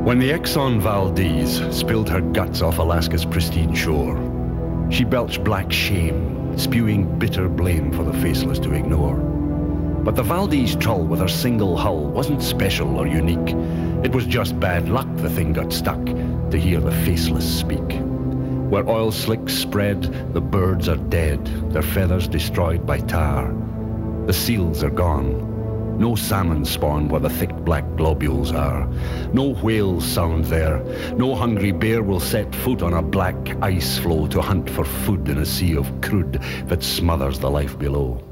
When the Exxon Valdez spilled her guts off Alaska's pristine shore, she belched black shame, spewing bitter blame for the faceless to ignore. But the Valdez trull with her single hull wasn't special or unique. It was just bad luck the thing got stuck to hear the faceless speak. Where oil slicks spread, the birds are dead, their feathers destroyed by tar. The seals are gone. No salmon spawn where the thick black globules are. No whales sound there. No hungry bear will set foot on a black ice floe to hunt for food in a sea of crude that smothers the life below.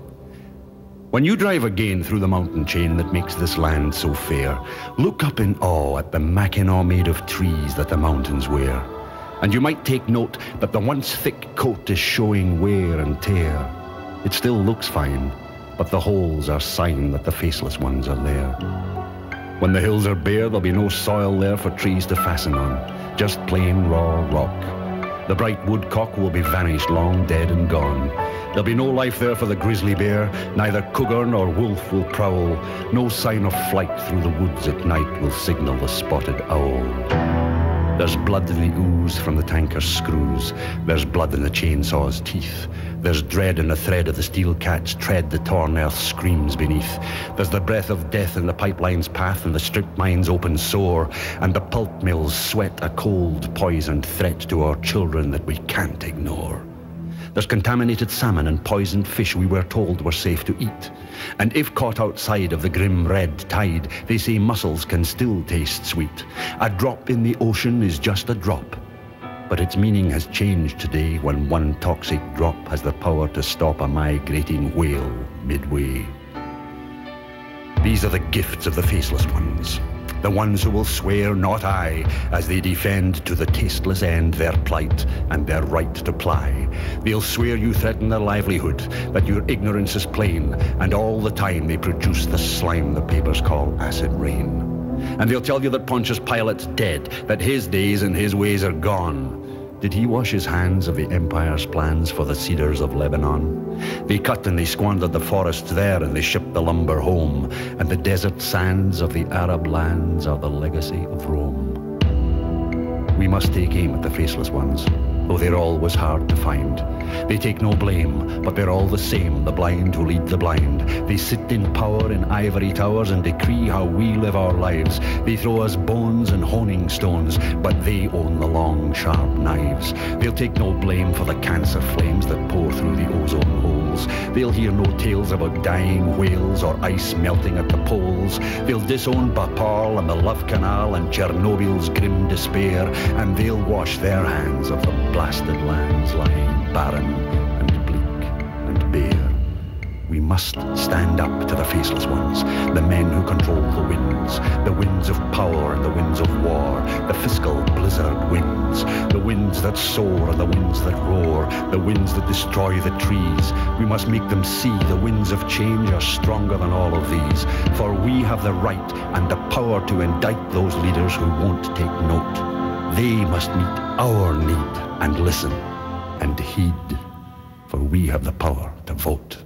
When you drive again through the mountain chain that makes this land so fair, look up in awe at the mackinaw made of trees that the mountains wear. And you might take note that the once thick coat is showing wear and tear. It still looks fine, but the holes are sign that the faceless ones are there. When the hills are bare, there'll be no soil there for trees to fasten on, just plain raw rock. The bright woodcock will be vanished, long dead and gone. There'll be no life there for the grizzly bear, neither cougar nor wolf will prowl. No sign of flight through the woods at night will signal the spotted owl. There's blood in the ooze from the tanker's screws. There's blood in the chainsaw's teeth. There's dread in the thread of the steel cat's tread the torn earth screams beneath. There's the breath of death in the pipeline's path and the strip mine's open sore. And the pulp mills sweat a cold, poisoned threat to our children that we can't ignore. There's contaminated salmon and poisoned fish we were told were safe to eat. And if caught outside of the grim red tide, they say mussels can still taste sweet. A drop in the ocean is just a drop, but its meaning has changed today when one toxic drop has the power to stop a migrating whale midway. These are the gifts of the faceless ones. The ones who will swear not I, as they defend to the tasteless end their plight and their right to ply. They'll swear you threaten their livelihood, that your ignorance is plain, and all the time they produce the slime the papers call acid rain. And they'll tell you that Pontius Pilate's dead, that his days and his ways are gone. Did he wash his hands of the empire's plans for the cedars of Lebanon? They cut and they squandered the forests there, and they shipped the lumber home, and the desert sands of the Arab lands are the legacy of Rome. We must take aim at the faceless ones, though they're always hard to find. They take no blame, but they're all the same, the blind who lead the blind. They sit in power in ivory towers and decree how we live our lives. They throw us bones and honing stones, but they own the long, sharp knives. They'll take no blame for the cancer flames that pour through the ozone holes. They'll hear no tales about dying whales or ice melting at the poles. They'll disown Bhopal and the Love Canal and Chernobyl's grim despair, and they'll wash their hands of the blasted lands lying barren and bleak and bare. We must stand up to the faceless ones, the men who control the winds of power and the winds of war, the fiscal blizzard winds, the winds that soar and the winds that roar, the winds that destroy the trees. We must make them see the winds of change are stronger than all of these, for we have the right and the power to indict those leaders who won't take note. They must meet our need and listen and heed, for we have the power to vote.